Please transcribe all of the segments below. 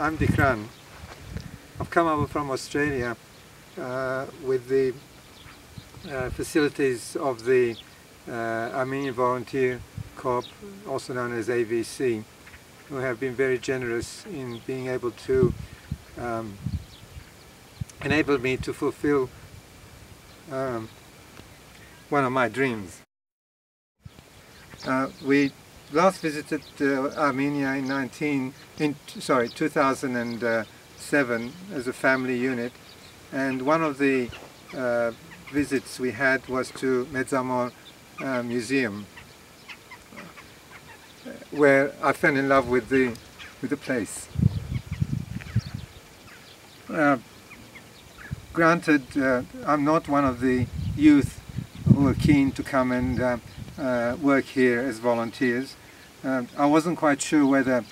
I'm Dickran. I've come over from Australia with the facilities of the Armenian Volunteer Corps, also known as AVC, who have been very generous in being able to enable me to fulfill one of my dreams. We last visited Armenia in 2007 as a family unit, and one of the visits we had was to Metsamor Museum, where I fell in love with the place. Granted, I'm not one of the youth who are keen to come and work here as volunteers. I wasn't quite sure whether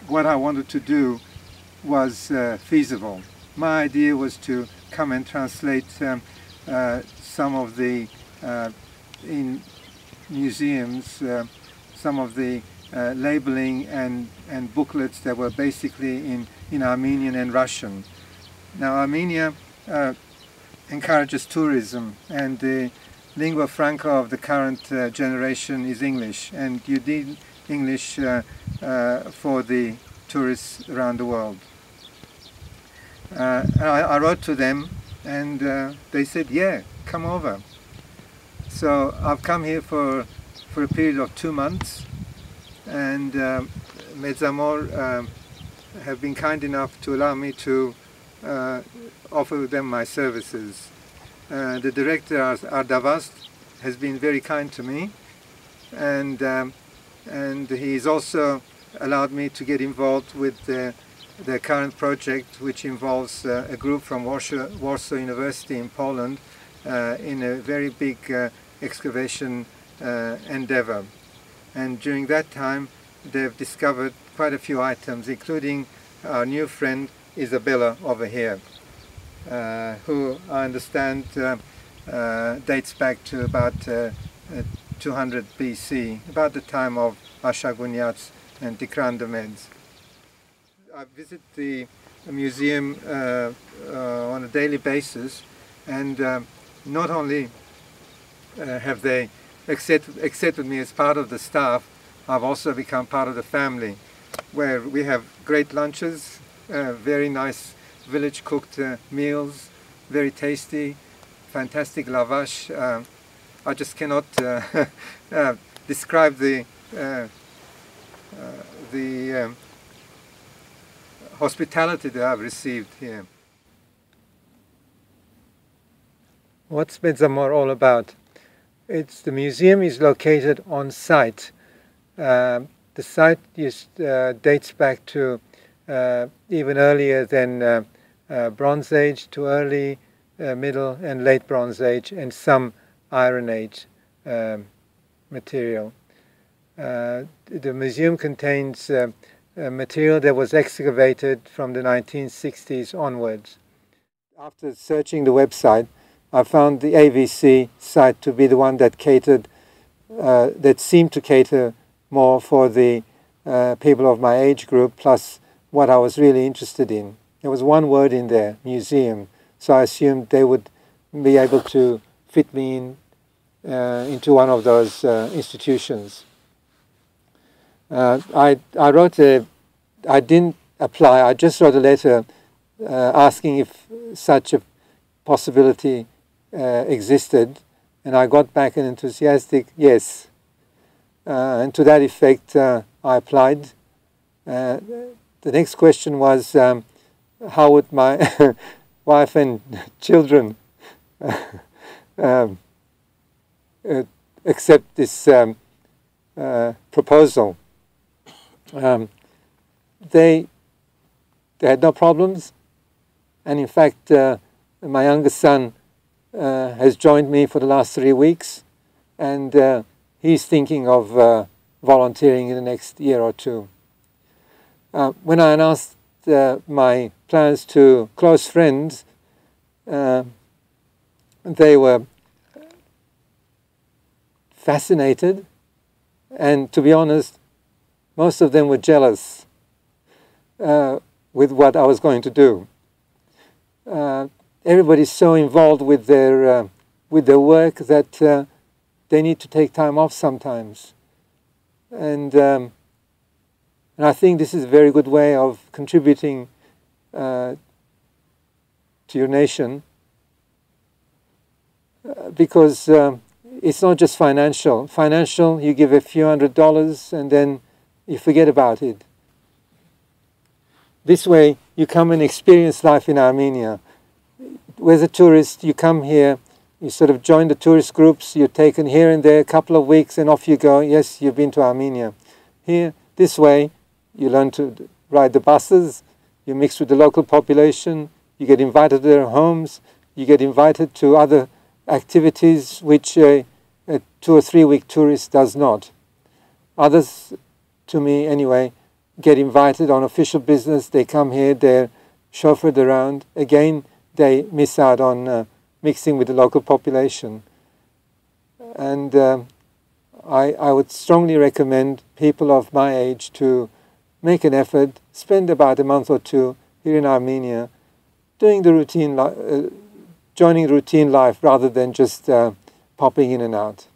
what I wanted to do was feasible. My idea was to come and translate some of the in museums, some of the labeling and booklets that were basically in Armenian and Russian. Now, Armenia encourages tourism, and the lingua franca of the current generation is English, and you need English for the tourists around the world. I wrote to them, and they said, yeah, come over. So I've come here for a period of 2 months, and Metsamor have been kind enough to allow me to offer them my services. The director, Ardavast, has been very kind to me, and he's also allowed me to get involved with the current project, which involves a group from Warsaw University in Poland in a very big excavation endeavor. And during that time, they've discovered quite a few items, including our new friend Isabella over here, who I understand dates back to about 200 BC, about the time of Ashaguniats and Dickran the Meds. I visit the museum on a daily basis, and not only have they accepted me as part of the staff, I've also become part of the family, where we have great lunches, very nice village cooked meals, very tasty, fantastic lavash. I just cannot describe the hospitality that I've received here. What's Metsamor all about? The museum is located on site. The site dates back to even earlier than Bronze Age, to early, Middle and Late Bronze Age, and some Iron Age material. The museum contains material that was excavated from the 1960s onwards. After searching the website, I found the AVC site to be the one that catered, that seemed to cater more for the people of my age group, plus what I was really interested in. There was one word in there, museum, so I assumed they would be able to fit me in into one of those institutions. I didn't apply, I just wrote a letter asking if such a possibility existed, and I got back an enthusiastic yes. And to that effect, I applied. The next question was, how would my wife and children accept this proposal? They had no problems, and in fact, my youngest son has joined me for the last 3 weeks, and he's thinking of volunteering in the next year or two. When I announced my plans to close friends, they were fascinated, and to be honest, most of them were jealous with what I was going to do. Everybody's so involved with their work that they need to take time off sometimes. And I think this is a very good way of contributing to your nation, because it's not just financial. Financial, you give a few $100 and then you forget about it. This way, you come and experience life in Armenia. As a tourist, you come here, you sort of join the tourist groups, you're taken here and there a couple of weeks and off you go. Yes, you've been to Armenia. Here, this way, you learn to ride the buses, you mix with the local population, you get invited to their homes, you get invited to other activities which a 2 or 3 week tourist does not. Others, to me anyway, get invited on official business, they come here, they're chauffeured around. Again, they miss out on mixing with the local population. And I would strongly recommend people of my age to make an effort, spend about a month or two here in Armenia, doing the routine, joining routine life rather than just popping in and out.